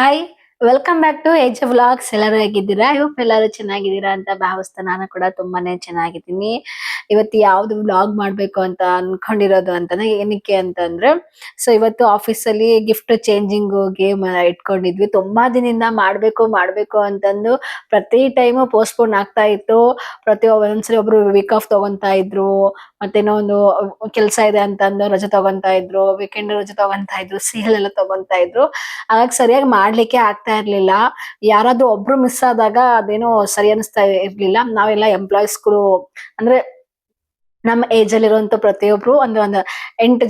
Hi, welcome back to age vlogs. ಎಲ್ಲರೂ ಹೇಗಿದ್ದೀರಾ? ಇವತ್ತು ಎಲ್ಲರೂ ಚೆನ್ನಾಗಿದ್ದೀರಾ ಅಂತ ಭಾವಿಸ್ತಾ ನಾನು ಕೂಡ ತುಂಬಾನೇ ಚೆನ್ನಾಗಿದ್ದೀನಿ. ಇವತ್ತು ಯಾವ್ದು ವ್ಲಾಗ್ ಮಾಡ್ಬೇಕು ಅಂತ ಅನ್ಕೊಂಡಿರೋದು ಅಂತಂದ್ರೆ ಏನಕ್ಕೆ ಅಂತಂದ್ರೆ, ಸೊ ಇವತ್ತು ಆಫೀಸಲ್ಲಿ ಗಿಫ್ಟ್ ಚೇಂಜಿಂಗ್ ಗೇಮ್ ಇಟ್ಕೊಂಡಿದ್ವಿ. ತುಂಬಾ ದಿನದಿಂದ ಮಾಡ್ಬೇಕು ಅಂತಂದು ಪ್ರತಿ ಟೈಮು ಪೋಸ್ಟ್ಪೋನ್ ಆಗ್ತಾ ಇತ್ತು. ಒಂದೊಂದ್ಸರಿ ಒಬ್ರು ವೀಕ್ ಆಫ್ ತಗೊಂತಾ ಇದ್ರು, ಮತ್ತೇನೋ ಒಂದು ಕೆಲಸ ಇದೆ ಅಂತಂದು ರಜೆ ತಗೊಂತಾ ಇದ್ರು, ವೀಕೆಂಡ್ ರಜೆ ತಗೊಂತಾ ಇದ್ರು, ಸಿಎಲ್ ಎಲ್ಲ ತಗೊಂತಾ ಇದ್ರು. ಹಾಗಾಗಿ ಸರಿಯಾಗಿ ಮಾಡ್ಲಿಕ್ಕೆ ಆಗ್ತಾ ಇರ್ಲಿಲ್ಲ. ಯಾರಾದ್ರೂ ಒಬ್ರು ಮಿಸ್ ಆದಾಗ ಅದೇನೋ ಸರಿ ಅನಿಸ್ತಾ ಇರ್ಲಿಲ್ಲ. ನಾವೆಲ್ಲ ಎಂಪ್ಲಾಯೀಸ್ಗಳು ಅಂದ್ರೆ ನಮ್ಮ ಏಜ್ ಅಲ್ಲಿರುವಂತ ಪ್ರತಿಯೊಬ್ರು ಒಂದು 8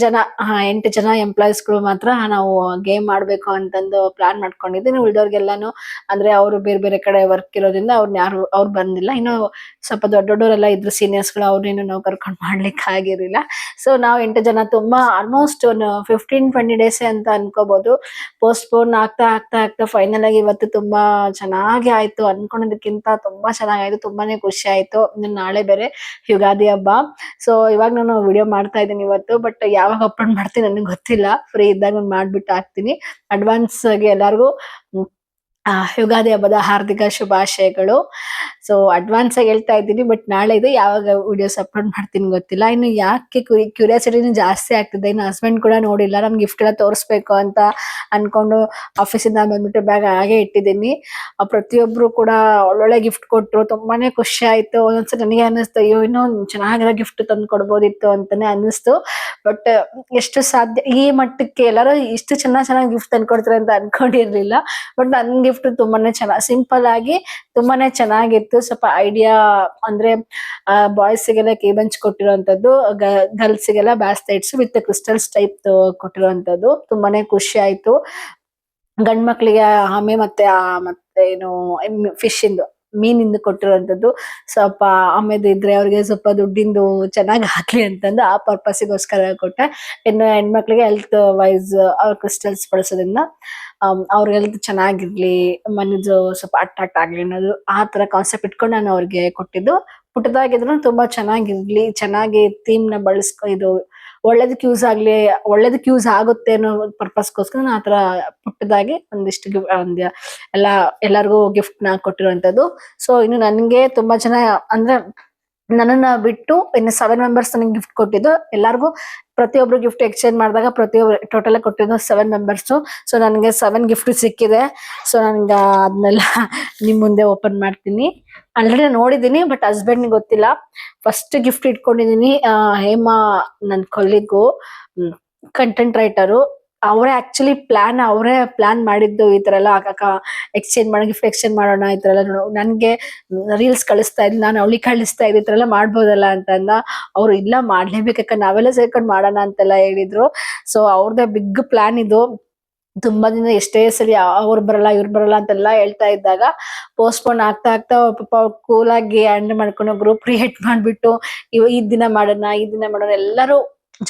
ಜನ ಎಂಪ್ಲಾಯೀಸ್ಗಳು ಮಾತ್ರ ನಾವು ಗೇಮ್ ಮಾಡ್ಬೇಕು ಅಂತಂದು ಪ್ಲಾನ್ ಮಾಡ್ಕೊಂಡಿದ್ವಿ. ಉಳಿದವ್ರಿಗೆಲ್ಲಾನು ಅಂದ್ರೆ ಅವರು ಬೇರೆ ಬೇರೆ ಕಡೆ ವರ್ಕ್ ಇರೋದ್ರಿಂದ ಅವ್ರು ಬಂದಿಲ್ಲ. ಇನ್ನು ಸ್ವಲ್ಪ ದೊಡ್ಡವರೆಲ್ಲ ಇದ್ರು, ಸೀನಿಯರ್ಸ್ಗಳು, ಅವ್ರನ್ನೇನು ನಾವು ಕರ್ಕೊಂಡು ಮಾಡ್ಲಿಕ್ಕೆ ಆಗಿರ್ಲಿಲ್ಲ. ಸೊ ನಾವು 8 ಜನ ತುಂಬಾ ಆಲ್ಮೋಸ್ಟ್ ಒಂದು 15-20 ಡೇಸ್ ಅಂತ ಅನ್ಕೋಬಹುದು. ಪೋಸ್ಟ್ಪೋನ್ ಆಗ್ತಾ ಫೈನಲ್ ಆಗಿ ಇವತ್ತು ತುಂಬಾ ಚೆನ್ನಾಗಿ ಆಯ್ತು. ಅನ್ಕೊಂಡಿದ್ದಕ್ಕಿಂತ ತುಂಬಾ ಚೆನ್ನಾಗಾಯ್ತು. ತುಂಬಾನೇ ಖುಷಿ ಆಯ್ತು. ನಾಳೆ ಬೇರೆ ಯುಗಾದಿ ಹಬ್ಬ. ಸೊ ಇವಾಗ ನಾನು ವಿಡಿಯೋ ಮಾಡ್ತಾ ಇದ್ದೀನಿ ಇವತ್ತು. ಬಟ್ ಯಾವಾಗ ಅಪ್ಲೋಡ್ ಮಾಡ್ತೀನಿ ನನಗೆ ಗೊತ್ತಿಲ್ಲ. ಫ್ರೀ ಇದ್ದಾಗ ಮಾಡ್ಬಿಟ್ಟು ಹಾಕ್ತೀನಿ. ಅಡ್ವಾನ್ಸ್ ಆಗಿ ಎಲ್ಲಾರ್ಗು ಯುಗಾದಿ ಹಬ್ಬದ ಹಾರ್ದಿಕ ಶುಭಾಶಯಗಳು. ಸೊ ಅಡ್ವಾನ್ಸ್ ಆಗಿ ಹೇಳ್ತಾ ಇದ್ದೀನಿ. ಬಟ್ ನಾಳೆ ಇದು ಯಾವಾಗ ವಿಡಿಯೋಸ್ ಅಪ್ಲೋಡ್ ಮಾಡ್ತೀನಿ ಗೊತ್ತಿಲ್ಲ. ಇನ್ನು ಯಾಕೆ ಕ್ಯೂರಿಯಾಸಿಟಿನೂ ಜಾಸ್ತಿ ಆಗ್ತಿದೆ. ಇನ್ನು ಹಸ್ಬೆಂಡ್ ಕೂಡ ನೋಡಿಲ್ಲ. ನನ್ ಗಿಫ್ಟ್ ಎಲ್ಲ ತೋರಿಸ್ಬೇಕು ಅಂತ ಅನ್ಕೊಂಡು ಆಫೀಸಿಂದ ಬಂದ್ಬಿಟ್ಟು ಬ್ಯಾಗ್ ಹಾಗೆ ಇಟ್ಟಿದ್ದೀನಿ. ಪ್ರತಿಯೊಬ್ರು ಕೂಡ ಒಳ್ಳೊಳ್ಳೆ ಗಿಫ್ಟ್ ಕೊಟ್ರು. ತುಂಬಾನೇ ಖುಷಿ ಆಯ್ತು. ಒಂದೊಂದ್ಸರಿ ನನಗೆ ಅನ್ನಿಸ್ತು, ಅಯ್ಯೋ ಇನ್ನೂ ಚೆನ್ನಾಗಿರೋ ಗಿಫ್ಟ್ ತಂದು ಕೊಡ್ಬೋದಿತ್ತು ಅಂತಾನೆ ಅನ್ನಿಸ್ತು. ಬಟ್ ಎಷ್ಟು ಸಾಧ್ಯ ಈ ಮಟ್ಟಕ್ಕೆ ಎಲ್ಲರೂ ಇಷ್ಟು ಚೆನ್ನಾಗಿ ಗಿಫ್ಟ್ ತಂದು ಕೊಡ್ತಾರೆ ಅಂತ ಅನ್ಕೊಂಡಿರ್ಲಿಲ್ಲ. ಬಟ್ ನನ್ ಗಿಫ್ಟ್ ತುಂಬಾನೇ ಸಿಂಪಲ್ ಆಗಿ ತುಂಬಾನೇ ಚೆನ್ನಾಗಿತ್ತು. ಸ್ವಲ್ಪ ಐಡಿಯಾ ಅಂದ್ರೆ ಬಾಯ್ಸ್ಗೆಲ್ಲ ಕೇಬಂಚ್ ಕೊಟ್ಟಿರುವಂತದ್ದು, ಗರ್ಲ್ಸ್ಗೆಲ್ಲ ಬ್ಯಾಸ್ಲೆಟ್ಸ್ ವಿತ್ ಕ್ರಿಸ್ಟಲ್ಸ್ ಟೈಪ್ ಕೊಟ್ಟಿರುವಂತದ್ದು. ತುಂಬಾನೇ ಖುಷಿ ಆಯ್ತು. ಗಂಡ್ ಮಕ್ಳಿಗೆ ಆಮೆ ಮತ್ತೆ ಏನು ಫಿಶ್ ಇಂದು ಮೀನಿಂದು ಕೊಟ್ಟಿರುವಂತದ್ದು. ಸ್ವಲ್ಪ ಆಮೇಲೆ ಇದ್ರೆ ಅವ್ರಿಗೆ ಸ್ವಲ್ಪ ದುಡ್ಡಿಂದು ಚೆನ್ನಾಗಿ ಹಾಕ್ಲಿ ಅಂತಂದು ಆ ಪರ್ಪಸ್ಗೋಸ್ಕರ ಕೊಟ್ಟೆ. ಇನ್ನು ಹೆಣ್ಮಕ್ಳಿಗೆ ಹೆಲ್ತ್ ವೈಸ್ ಅವ್ರ ಕ್ರಿಸ್ಟಲ್ಸ್ ಬಳಸೋದ್ರಿಂದ ಅವ್ರ ಹೆಲ್ತ್ ಚೆನ್ನಾಗಿರ್ಲಿ, ಮನದು ಸ್ವಲ್ಪ ಅಟ್ರಾಕ್ಟ್ ಆಗ್ಲಿ ಅನ್ನೋದು ಆ ತರ ಕಾನ್ಸೆಪ್ಟ್ ಇಟ್ಕೊಂಡು ನಾನು ಅವ್ರಿಗೆ ಕೊಟ್ಟಿದ್ದು. ಪುಟ್ಟದಾಗಿದ್ರು ತುಂಬಾ ಚೆನ್ನಾಗಿರ್ಲಿ, ಚೆನ್ನಾಗಿ ಥೀಮ್ ನ ಇದು ಒಳ್ಳೇದಕ್ಕೆ ಯೂಸ್ ಆಗುತ್ತೆ ಅನ್ನೋ ಪರ್ಪಸ್ಗೋಸ್ಕರ ನಾನು ಆತರ ಪುಟ್ಟದಾಗಿ ಒಂದಿಷ್ಟು ಎಲ್ಲಾರ್ಗು ಗಿಫ್ಟ್ ನ ಕೊಟ್ಟಿರುವಂತದ್ದು. ಸೊ ಇನ್ನು ನನ್ಗೆ ತುಂಬಾ ಜನ ಅಂದ್ರೆ ನನ್ನನ್ನ ಬಿಟ್ಟು ಇನ್ನು 7 ಮೆಂಬರ್ಸ್ ನನಗೆ ಗಿಫ್ಟ್ ಕೊಟ್ಟಿದ್ದು. ಎಲ್ಲಾರ್ಗು ಪ್ರತಿಯೊಬ್ರು ಗಿಫ್ಟ್ ಎಕ್ಸ್ಚೇಂಜ್ ಮಾಡಿದಾಗ ಪ್ರತಿಯೊಬ್ರು ಟೋಟಲ್ ಕೊಟ್ಟಿದ್ದು 7 ಮೆಂಬರ್ಸ್. ಸೊ ನನಗೆ 7 ಗಿಫ್ಟ್ ಸಿಕ್ಕಿದೆ. ಸೊ ನನ್ಗೆ ಅದನ್ನೆಲ್ಲ ನಿಮ್ ಮುಂದೆ ಓಪನ್ ಮಾಡ್ತೀನಿ. ಆಲ್ರೆಡಿ ನೋಡಿದೀನಿ, ಬಟ್ ಹಸ್ಬೆಂಡ್ ಗೊತ್ತಿಲ್ಲ. ಫಸ್ಟ್ ಗಿಫ್ಟ್ ಇಟ್ಕೊಂಡಿದೀನಿ. ಹೇಮಾ ನನ್ ಕೊಲ್ಲಿಗೂ ಕಂಟೆಂಟ್ ರೈಟರು. ಅವರೇ ಪ್ಲಾನ್ ಮಾಡಿದ್ದು ಈ ತರ ಎಲ್ಲ ಎಕ್ಸ್ಚೇಂಜ್ ಮಾಡೋ ಗಿಫ್ಟ್ ಎಕ್ಸ್ಚೇಂಜ್ ಮಾಡೋಣ ಈ ತರ ಎಲ್ಲ. ನನ್ಗೆ ರೀಲ್ಸ್ ಕಳಿಸ್ತಾ ಇದ್ದೆ, ನಾನು ಅವಳಿಗೆ ಕಳಿಸ್ತಾ ಇದ್ದೆ, ಈ ತರ ಎಲ್ಲ ಮಾಡ್ಬೋದಲ್ಲ ಅಂತಂದ. ಅವ್ರು ಇಲ್ಲ ಮಾಡ್ಲೇಬೇಕಕ್ಕ, ನಾವೆಲ್ಲ ಸೇರ್ಕೊಂಡು ಮಾಡೋಣ ಅಂತೆಲ್ಲ ಹೇಳಿದ್ರು. ಸೊ ಅವ್ರದ್ದೇ ಬಿಗ್ ಪ್ಲಾನ್ ಇದು. ತುಂಬಾ ದಿನ ಎಷ್ಟೇ ಸರಿ ಅವ್ರು ಬರಲ್ಲ ಇವ್ರು ಬರಲ್ಲ ಅಂತೆಲ್ಲ ಹೇಳ್ತಾ ಇದ್ದಾಗ ಪೋಸ್ಟ್ಪೋನ್ ಆಗ್ತಾ ಪಾಪ ಕೂಲ್ ಆಗಿ ಹ್ಯಾಂಡಲ್ ಮಾಡ್ಕೊಂಡು ಗ್ರೂಪ್ ಕ್ರಿಯೇಟ್ ಮಾಡ್ಬಿಟ್ಟು ಈ ದಿನ ಮಾಡೋಣ ಎಲ್ಲರೂ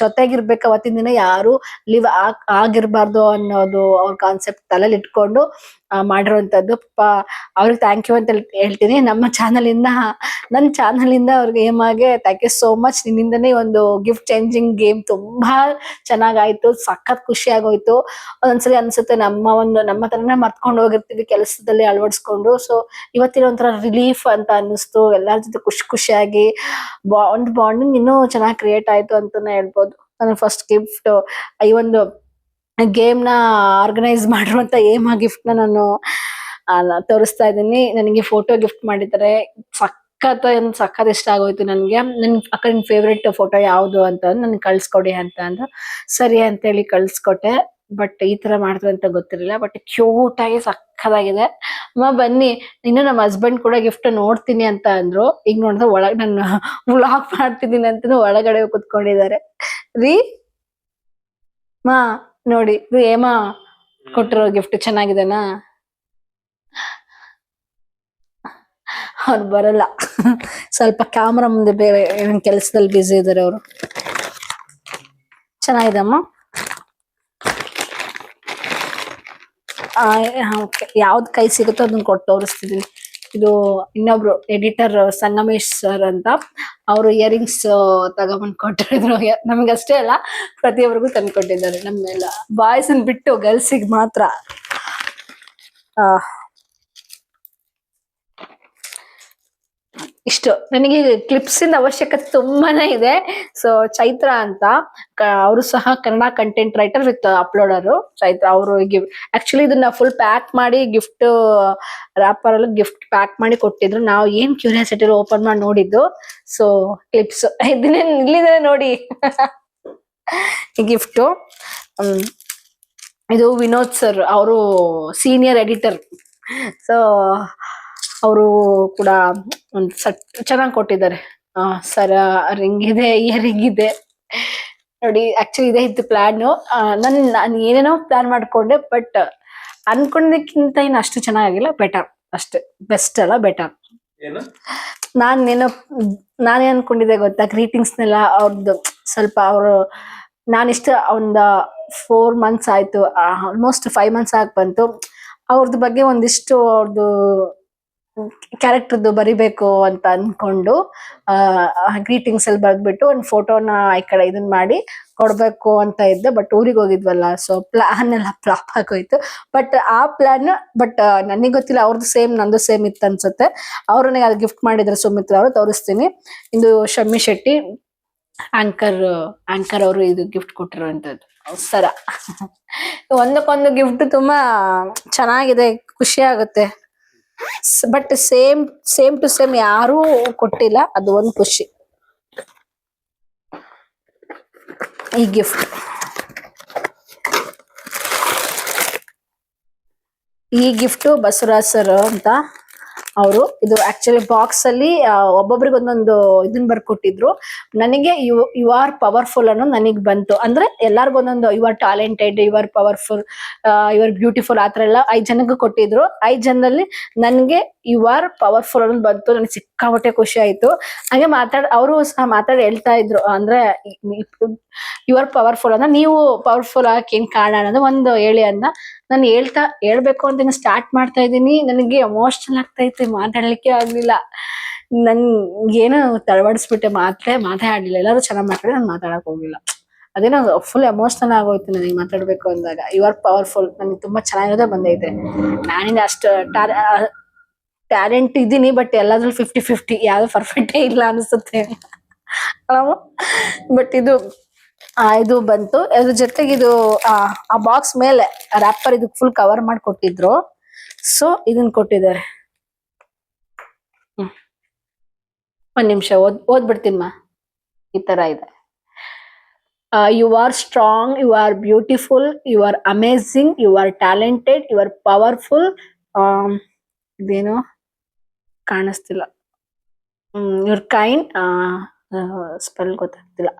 ಜೊತೆಗಿರ್ಬೇಕು. ಅವತ್ತಿನ ದಿನ ಯಾರು ಲೀವ್ ಆಗಿರ್ಬಾರ್ದು ಅನ್ನೋದು ಅವ್ರ ಕಾನ್ಸೆಪ್ಟ್ ತಲೆಯಲ್ಲಿ ಇಟ್ಕೊಂಡು ಮಾಡಿರುವಂತದ್ದು. ಅವ್ರಿಗೆ ಥ್ಯಾಂಕ್ ಯು ಅಂತ ಹೇಳ್ತೀನಿ. ನನ್ನ ಚಾನಲ್ ಇಂದ ಅವ್ರಿಗೆ ಹೇಮಾಗೆ ಥ್ಯಾಂಕ್ ಯು ಸೋ ಮಚ್. ನಿನ್ನಿಂದನೇ ಒಂದು ಗಿಫ್ಟ್ ಚೇಂಜಿಂಗ್ ಗೇಮ್ ತುಂಬಾ ಚೆನ್ನಾಗಾಯ್ತು. ಸಖತ್ ಖುಷಿ ಆಗೋಯ್ತು. ಒಂದ್ಸರಿ ಅನ್ಸುತ್ತೆ ನಮ್ಮ ತರನೇ ಮರ್ತ್ಕೊಂಡು ಹೋಗಿರ್ತೀವಿ ಕೆಲಸದಲ್ಲಿ ಅಳವಡಿಸ್ಕೊಂಡು. ಸೊ ಇವತ್ತಿನ ಒಂಥರ ರಿಲೀಫ್ ಅಂತ ಅನ್ನಿಸ್ತು. ಎಲ್ಲಾರ ಜೊತೆ ಖುಷಿಯಾಗಿ ಒಂದು ಬಾಂಡಿಂಗ್ ಇನ್ನೂ ಚೆನ್ನಾಗಿ ಕ್ರಿಯೇಟ್ ಆಯ್ತು ಅಂತಾನೆ ಹೇಳ್ಬೋದು. ನನ್ನ ಫಸ್ಟ್ ಗಿಫ್ಟ್ ಈ ಒಂದು ಗೇಮ್ ನ ಆರ್ಗನೈಸ್ ಮಾಡಿರುವಂತ ಹೇಮಾ ಗಿಫ್ಟ್ ನ ನಾನು ತೋರಿಸ್ತಾ ಇದ್ದೀನಿ. ನನಗೆ ಫೋಟೋ ಗಿಫ್ಟ್ ಮಾಡಿದ್ದಾರೆ. ಸಖತ್ ಇಷ್ಟ ಆಗೋಯ್ತು ನನ್ಗೆ. ಅಕ್ಕ ನಿನ್ ಫೇವ್ರೆಟ್ ಫೋಟೋ ಯಾವ್ದು ಅಂತ ನನ್ಗೆ ಕಳ್ಸ್ಕೊಡಿ ಅಂತ ಅಂದ್ರು. ಸರಿ ಅಂತೇಳಿ ಕಳ್ಸ್ಕೊಟ್ಟೆ. ಬಟ್ ಈ ತರ ಮಾಡಿದ್ರು ಅಂತ ಗೊತ್ತಿರಲಿಲ್ಲ. ಬಟ್ ಕ್ಯೂಟ್ ಆಗಿ ಸಖತ್ತಾಗಿದೆ. ಅಮ್ಮ ಬನ್ನಿ, ಇನ್ನು ನಮ್ಮ ಹಸ್ಬೆಂಡ್ ಕೂಡ ಗಿಫ್ಟ್ ನೋಡ್ತೀನಿ ಅಂತ ಅಂದ್ರು. ಈಗ ನೋಡಿದ್ರೆ ಒಳಗ್ ನಾನು ವ್ಲಾಗ್ ಮಾಡ್ತಿದ್ದೀನಿ ಅಂತ ಒಳಗಡೆ ಕುತ್ಕೊಂಡಿದ್ದಾರೆ. ರೀ ನೋಡಿ, ಇದು ಹೇಮಾ ಕೊಟ್ಟಿರೋ ಗಿಫ್ಟ್ ಚೆನ್ನಾಗಿದೆನಾ? ಅವ್ರು ಬರಲ್ಲ, ಸ್ವಲ್ಪ ಕ್ಯಾಮ್ರಾ ಮುಂದೆ ಬೇರೆ ಕೆಲಸದಲ್ಲಿ ಬ್ಯುಸಿ ಇದಾರೆ ಅವರು. ಚೆನ್ನಾಗಿದಮ್ಮ. ಯಾವ್ದು ಕೈ ಸಿಗುತ್ತೋ ಅದನ್ನ ಕೊಟ್ಟು ತೋರಿಸ್ತಿದೀನಿ. ಇದು ಇನ್ನೊಬ್ರು ಎಡಿಟರ್ ಸಂಗಮೇಶ್ ಸರ್ ಅಂತ, ಅವರು ಇಯರಿಂಗ್ಸ್ ತಗೊಂಬಂದ್ ಕೊಟ್ಟಿದ್ರು. ನಮ್ಗಷ್ಟೇ ಅಲ್ಲ, ಪ್ರತಿಯೊಬ್ಬರಿಗೂ ತಂದ್ಕೊಟ್ಟಿದ್ದಾರೆ. ನಮ್ಮೆಲ್ಲ ಬಾಯ್ಸ್ ಬಿಟ್ಟು ಗರ್ಲ್ಸಿಗೆ ಮಾತ್ರ. ಆ, ಇಷ್ಟು ನನಗೆ ಕ್ಲಿಪ್ಸ್ ಇಂದ ಅವಶ್ಯಕತೆ ತುಂಬಾನೇ ಇದೆ. ಸೊ ಚೈತ್ರ ಅಂತ ಅವರು ಸಹ Kannada content writer with uploader. Chaitra ಅವರು ಆಕ್ಚುಲಿ ಇದನ್ನ ಫುಲ್ ಪ್ಯಾಕ್ ಮಾಡಿ ಗಿಫ್ಟ್ ರ್ಯಾಪರ್ ಅಲ್ಲಿ ಗಿಫ್ಟ್ ಪ್ಯಾಕ್ ಮಾಡಿ ಕೊಟ್ಟಿದ್ರು. ನಾವು ಏನ್ ಕ್ಯೂರಿಯಾಸಿಟಿ ಓಪನ್ ಮಾಡಿ ನೋಡಿದ್ದು. ಸೊ ಕ್ಲಿಪ್ಸ್ ಇದನ್ನೇ ಇಲ್ಲಿದೆ ನೋಡಿ. ಈ ಗಿಫ್ಟ್ ಇದು ವಿನೋದ್ ಸರ್, ಅವರು ಸೀನಿಯರ್ ಎಡಿಟರ್. ಸೊ ಅವರು ಕೂಡ ಒಂದು ಸಟ್ ಚೆನ್ನಾಗಿ ಕೊಟ್ಟಿದ್ದಾರೆ. ಸರ ರಿಂಗ್ ಇದೆ, ಇಯರ್ ರಿಂಗ್ ಇದೆ ನೋಡಿ. ಆಕ್ಚುಲಿ ಇದೇ ಇತ್ತು ಪ್ಲಾನ್. ನಾನು ಏನೇನೋ ಪ್ಲಾನ್ ಮಾಡ್ಕೊಂಡೆ, ಬಟ್ ಅನ್ಕೊಂಡಕ್ಕಿಂತ ಇನ್ನು ಅಷ್ಟು ಚೆನ್ನಾಗಿಲ್ಲ. ಬೆಟರ್ ಅಷ್ಟೇ, ಬೆಸ್ಟ್ ಅಲ್ಲ, ಬೆಟರ್. ನಾನೇ ಅನ್ಕೊಂಡಿದ್ದೆ ಗೊತ್ತಾ, ಗ್ರೀಟಿಂಗ್ಸ್ನೆಲ್ಲ ಅವ್ರದ್ದು ಸ್ವಲ್ಪ ಅವರು ನಾನಿಷ್ಟ ಒಂದ 4 months ಆಯ್ತು, ಆಲ್ಮೋಸ್ಟ್ 5 months ಆಗಿ ಬಂತು. ಅವ್ರದ್ದು ಬಗ್ಗೆ ಒಂದಿಷ್ಟು ಅವ್ರದ್ದು ಕ್ಯಾರೆಕ್ಟರ್ದು ಬರಿಬೇಕು ಅಂತ ಅನ್ಕೊಂಡು ಗ್ರೀಟಿಂಗ್ಸ್ ಅಲ್ಲಿ ಬರ್ದ್ಬಿಟ್ಟು ಒಂದು ಫೋಟೋನ ಈ ಕಡೆ ಇದನ್ ಮಾಡಿ ಕೊಡ್ಬೇಕು ಅಂತ ಇದ್ದೆ. ಬಟ್ ಊರಿಗೆ ಹೋಗಿದ್ವಲ್ಲ, ಸೊ ಪ್ಲಾನ್ ಎಲ್ಲ ಫ್ಲಾಪ್ ಆಗೋಯ್ತು. ಬಟ್ ಆ ಪ್ಲಾನ್ ನನಗೆ ಗೊತ್ತಿಲ್ಲ, ಅವ್ರದ್ದು ಸೇಮ್ ನಂದು ಸೇಮ್ ಇತ್ತು ಅನ್ಸುತ್ತೆ. ಅವ್ರು ನನಗೆ ಅದು ಗಿಫ್ಟ್ ಮಾಡಿದ್ರು, ಸುಮಿತ್ರ ಅವರು. ತೋರಿಸ್ತೀನಿ. ಇದು ಶಮ್ಮಿ ಶೆಟ್ಟಿ ಆಂಕರ್ ಅವರು ಇದು ಗಿಫ್ಟ್ ಕೊಟ್ಟಿರುವಂತದ್ದು ಸರ. ಒಂದಕ್ಕೊಂದು ಗಿಫ್ಟ್ ತುಂಬಾ ಚೆನ್ನಾಗಿದೆ, ಖುಷಿ ಆಗುತ್ತೆ. ಬಟ್ ಸೇಮ್ ಟು ಸೇಮ್ ಯಾರೂ ಕೊಟ್ಟಿಲ್ಲ, ಅದು ಒಂದು ಖುಷಿ. ಈ ಗಿಫ್ಟ್ ಬಸವರಾಜ್ ಸರ್ ಅಂತ ಅವರು. ಇದು ಆಕ್ಚುಲಿ ಬಾಕ್ಸ್ ಅಲ್ಲಿ ಒಬ್ಬೊಬ್ರಿಗೆ ಒಂದೊಂದು ಇದನ್ ಬರ್ಕೊಟ್ಟಿದ್ರು. ನನಗೆ ಯು ಆರ್ ಪವರ್ಫುಲ್ ಅನ್ನೋ ನನಗ್ ಬಂತು. ಅಂದ್ರೆ ಎಲ್ಲಾರ್ಗು ಒಂದೊಂದು you are talented, you are powerful, you are beautiful, ಆತರ ಎಲ್ಲ 5 ಜನಕ್ಕೆ ಕೊಟ್ಟಿದ್ರು. 5 ಜನದಲ್ಲಿ ನನ್ಗೆ ಯು ಆರ್ ಪವರ್ಫುಲ್ ಅನ್ನೋದು ಬಂತು. ನನಗೆ ಸಿಕ್ಕಾಪಟ್ಟೆ ಖುಷಿ ಆಯ್ತು. ಹಾಗೆ ಅವರು ಸಹ ಮಾತಾಡಿ ಹೇಳ್ತಾ ಇದ್ರು, ಅಂದ್ರೆ ಯು ಆರ್ ಪವರ್ಫುಲ್ ಅಂದ್ರೆ ನೀವು ಪವರ್ಫುಲ್ ಆಗಕ್ಕೆ ಏನ್ ಕಾರಣ ಅನ್ನೋದು ಒಂದು ಹೇಳಿ ಅಂತ. ನಾನು ಹೇಳ್ಬೇಕು ಅಂತ ಸ್ಟಾರ್ಟ್ ಮಾಡ್ತಾ ಇದ್ದೀನಿ. ನನಗೆ ಎಮೋಷನಲ್ ಆಗ್ತೈತೆ, ಮಾತಾಡ್ಲಿಕ್ಕೆ ಆಗ್ಲಿಲ್ಲ. ನನ್ ಏನೋ ತಳಬಡಿಸ್ಬಿಟ್ಟೆ, ಮಾತಾಡ್ಲಿಲ್ಲ. ಎಲ್ಲರೂ ಚೆನ್ನಾಗ್ ಮಾತಾಡಿ, ನಾನು ಮಾತಾಡಕ್ ಹೋಗಿಲ್ಲ. ಅದೇನೋ ಫುಲ್ ಎಮೋಷನಲ್ ಆಗೋಯ್ತು ನನಗೆ ಮಾತಾಡ್ಬೇಕು ಅಂದಾಗ. ಯು ಆರ್ ಪವರ್ಫುಲ್ ನನಗೆ ತುಂಬಾ ಚೆನ್ನಾಗಿರೋದೇ ಬಂದೈತೆ. ನಾನಿಂದ ಅಷ್ಟು ಟ್ಯಾಲೆಂಟ್ ಇದ್ದೀನಿ, ಬಟ್ ಎಲ್ಲಾದ್ರೂ 50-50, ಯಾವ್ದು ಪರ್ಫೆಕ್ಟೇ ಇಲ್ಲ ಅನ್ಸುತ್ತೆ. ಬಟ್ ಇದು ಬಂತು. ಅದ್ರ ಜೊತೆಗೆ ಇದು ಆ ಬಾಕ್ಸ್ ಮೇಲೆ ರ್ಯಾಪರ್ ಇದು ಫುಲ್ ಕವರ್ ಮಾಡಿ ಕೊಟ್ಟಿದ್ರು. ಸೊ ಇದನ್ನ ಕೊಟ್ಟಿದ್ದಾರೆ. ಒಂದ್ ನಿಮಿಷ ಓದ್ಬಿಡ್ತೀನಮ್ಮ. ಈ ತರ ಇದೆ. You are strong, you are beautiful, you are amazing, you are talented, you are powerful. ಇದೇನು ಕಾಣಿಸ್ತಿಲ್ಲ. ಯುವರ್ ಕೈಂಡ್, ಸ್ಪೆಲ್ ಗೊತ್ತಾಗ್ತಿಲ್ಲ.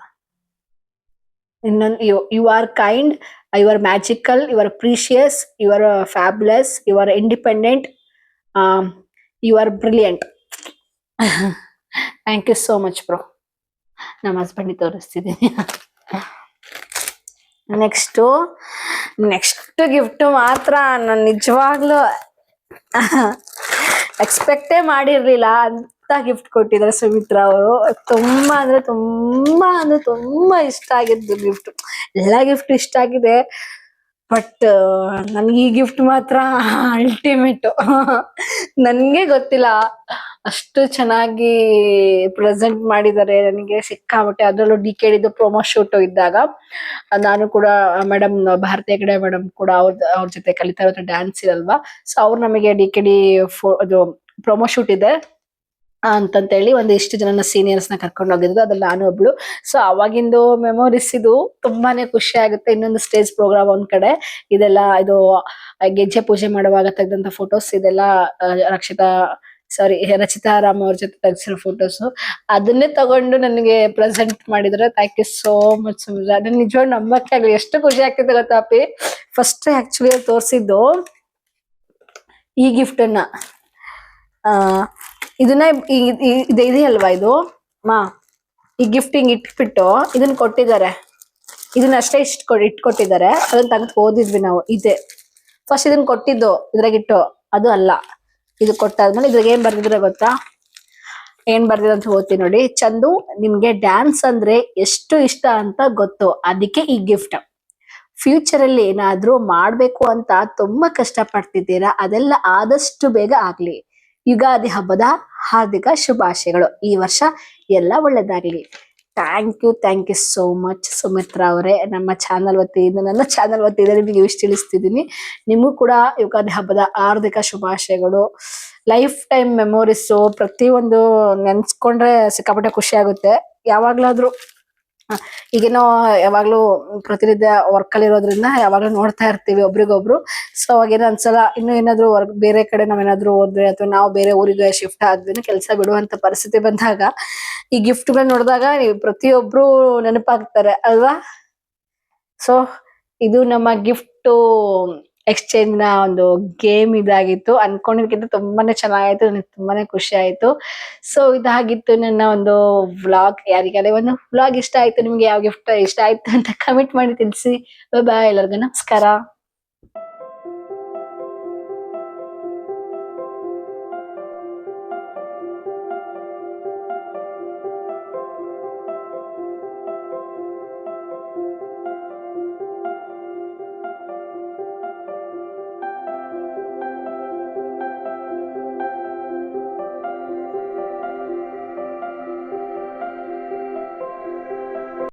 ಇನ್ನೊಂದು you are kind, you are magical, you are precious, you are fabulous, you are independent, you are brilliant. Thank you so much bro. ನಮ್ಮ ಹಸ್ಬೆಂಡಿಗೆ ತೋರಿಸ್ತಿದ್ದೀನಿ. Next gift ಮಾತ್ರ ನಾನು ನಿಜವಾಗ್ಲೂ ಎಕ್ಸ್ಪೆಕ್ಟೇ ಮಾಡಿರ್ಲಿಲ್ಲ ಅಂತ ಗಿಫ್ಟ್ ಕೊಟ್ಟಿದ್ದಾರೆ ಸುಮಿತ್ರ ಅವರು. ತುಂಬಾ ಇಷ್ಟ ಆಗಿದ್ದು ಗಿಫ್ಟ್. ಎಲ್ಲಾ ಗಿಫ್ಟ್ ಇಷ್ಟ ಆಗಿದೆ, ಬಟ್ ನನ್ಗೆ ಈ ಗಿಫ್ಟ್ ಮಾತ್ರ ಅಲ್ಟಿಮೇಟ್. ನನ್ಗೆ ಗೊತ್ತಿಲ್ಲ, ಅಷ್ಟು ಚೆನ್ನಾಗಿ ಪ್ರೆಸೆಂಟ್ ಮಾಡಿದ್ದಾರೆ ನನಗೆ, ಸಿಕ್ಕಾಬಿಟ್ಟೆ. ಅದರಲ್ಲೂ DKD ಪ್ರೊಮೋ ಶೂಟ್ ಇದ್ದಾಗ ನಾನು ಕೂಡ ಮೇಡಮ್ ಭಾರತೀಯ ಹೆಗಡೆ ಮೇಡಮ್ ಕೂಡ ಅವ್ರ ಜೊತೆ ಕಲಿತಾ ಇರೋ ಡ್ಯಾನ್ಸ್ ಇರಲ್ವಾ, ಸೊ ಅವ್ರು ನಮಗೆ DKD ಅದು ಪ್ರೊಮೋ ಶೂಟ್ ಇದೆ ಅಂತಂತ ಹೇಳಿ ಒಂದಿಷ್ಟು ಜನನ ಸೀನಿಯರ್ಸ್ ನ ಕರ್ಕೊಂಡು ಹೋಗಿದ್ರು. ಅದ್ರಲ್ಲಿ ನಾನು ಒಬ್ಳು. ಸೊ ಅವಾಗಿಂದು ಮೆಮೊರೀಸ್ ಇದು ತುಂಬಾನೇ ಖುಷಿ ಆಗುತ್ತೆ. ಇನ್ನೊಂದು ಸ್ಟೇಜ್ ಪ್ರೋಗ್ರಾಮ್ ಒಂದ್ ಕಡೆ, ಇದೆಲ್ಲ ಇದು ಗೆಜ್ಜೆ ಪೂಜೆ ಮಾಡುವಾಗ ತೆಗೆದಂತ ಫೋಟೋಸ್, ಇದೆಲ್ಲ ರಚಿತಾ ರಾಮ್ ಅವ್ರ ಜೊತೆ ತೆಗ್ಸಿರೋ ಫೋಟೋಸ್. ಅದನ್ನೇ ತಗೊಂಡು ನನಗೆ ಪ್ರೆಸೆಂಟ್ ಮಾಡಿದ್ರೆ. Thank you so much Sumitra. ನನ್ ನಿಜವಾಗ್ ನಂಬಕ್ಕೆ ಆಗ್ಲಿ, ಎಷ್ಟು ಖುಷಿ ಆಗ್ತಿದೆ ಗೊತ್ತಾಪಿ. ಫಸ್ಟ್ ಆಕ್ಚುಲಿ ತೋರ್ಸಿದ್ದು ಈ ಗಿಫ್ಟ್ ಅನ್ನ, ಇದನ್ನ ಇದೆಯಲ್ವಾ ಇದು ಈ ಗಿಫ್ಟ್ ಹಿಂಗ್ ಇಟ್ಬಿಟ್ಟು ಇದನ್ನ ಕೊಟ್ಟಿದ್ದಾರೆ. ಇದನ್ನ ಅಷ್ಟೇ ಇಟ್ಕೊಟ್ಟಿದ್ದಾರೆ. ಅದನ್ನ ತೆಗೆದು ಓದಿದ್ವಿ ನಾವು. ಇದೆ ಫಸ್ಟ್ ಇದನ್ನ ಕೊಟ್ಟಿದ್ದು, ಇದ್ರಾಗಿಟ್ಟು. ಅದು ಅಲ್ಲ, ಇದು ಕೊಟ್ಟಾದ್ಮೇಲೆ ಇದ್ರಾಗ ಏನ್ ಬರ್ದಿದ್ರೆ ಗೊತ್ತಾ? ಏನ್ ಬರ್ದಿದೆ ಅಂತ ಓದ್ತೀನಿ ನೋಡಿ. ಚಂದು, ನಿಮ್ಗೆ ಡ್ಯಾನ್ಸ್ ಅಂದ್ರೆ ಎಷ್ಟು ಇಷ್ಟ ಅಂತ ಗೊತ್ತು, ಅದಕ್ಕೆ ಈ ಗಿಫ್ಟ್. ಫ್ಯೂಚರ್ ಅಲ್ಲಿ ಏನಾದ್ರೂ ಮಾಡ್ಬೇಕು ಅಂತ ತುಂಬಾ ಕಷ್ಟ ಪಡ್ತಿದ್ದೀರಾ, ಅದೆಲ್ಲ ಆದಷ್ಟು ಬೇಗ ಆಗ್ಲಿ. ಯುಗಾದಿ ಹಬ್ಬದ ಹಾರ್ದಿಕ ಶುಭಾಶಯಗಳು. ಈ ವರ್ಷ ಎಲ್ಲ ಒಳ್ಳೇದಾಗ್ಲಿ. Thank you so much Sumitra ಅವರೇ. ನಮ್ಮ ಚಾನಲ್ ವತಿಯಿಂದ, ನನ್ನ ಚಾನಲ್ ವತಿಯಿಂದ ನಿಮಗೆ ವಿಶ್ ತಿಳಿಸ್ತಿದ್ದೀನಿ. ನಿಮಗೂ ಕೂಡ ಯುಗಾದಿ ಹಬ್ಬದ ಹಾರ್ದಿಕ ಶುಭಾಶಯಗಳು. ಲೈಫ್ ಟೈಮ್ ಮೆಮೊರೀಸ್ ಪ್ರತಿಯೊಂದು ನೆನ್ಸ್ಕೊಂಡ್ರೆ ಸಿಕ್ಕಾಪಟ್ಟೆ ಖುಷಿ ಆಗುತ್ತೆ. ಯಾವಾಗ್ಲಾದ್ರೂ ಈಗೇನೋ ಯಾವಾಗ್ಲೂ ಪ್ರತಿನಿತ್ಯ ವರ್ಕ್ ಅಲ್ಲಿ ಇರೋದ್ರಿಂದ ಯಾವಾಗ್ಲೂ ನೋಡ್ತಾ ಇರ್ತೀವಿ ಒಬ್ರಿಗೊಬ್ರು. ಸೊ ಅವಾಗೇನೋ ಅನ್ಸಲ್ಲ, ಇನ್ನು ಏನಾದ್ರು ವರ್ಕ್ ಬೇರೆ ಕಡೆ ನಾವೇನಾದ್ರು ಹೋದ್ರೆ ಅಥವಾ ನಾವು ಬೇರೆ ಊರಿಗೆ ಶಿಫ್ಟ್ ಆದ್ವಿ, ಕೆಲಸ ಬಿಡುವಂತ ಪರಿಸ್ಥಿತಿ ಬಂದಾಗ ಈ ಗಿಫ್ಟ್ ಗಳ್ ನೋಡಿದಾಗ ಪ್ರತಿಯೊಬ್ರು ನೆನಪಾಗ್ತಾರೆ ಅಲ್ವಾ. ಸೊ ಇದು ನಮ್ಮ ಗಿಫ್ಟ್ ಎಕ್ಸ್ಚೇಂಜ್ ನ ಒಂದು ಗೇಮ್ ಇದಾಗಿತ್ತು. ಅನ್ಕೊಂಡಿದ್ಕಿಂತ ತುಂಬಾನೇ ಚೆನ್ನಾಗಾಯ್ತು, ನನಗೆ ತುಂಬಾನೇ ಖುಷಿ ಆಯ್ತು. ಸೊ ಇದಾಗಿತ್ತು ನನ್ನ ಒಂದು ವ್ಲಾಗ್. ಯಾರಿಗಾದ್ರೆ ಒಂದು ವ್ಲಾಗ್ ಇಷ್ಟ ಆಯ್ತು, ನಿಮ್ಗೆ ಯಾವ ಗಿಫ್ಟ್ ಇಷ್ಟ ಆಯ್ತು ಅಂತ ಕಮೆಂಟ್ ಮಾಡಿ ತಿಳಿಸಿ. ಬಾಯ್, ಎಲ್ಲರಿಗೂ ನಮಸ್ಕಾರ.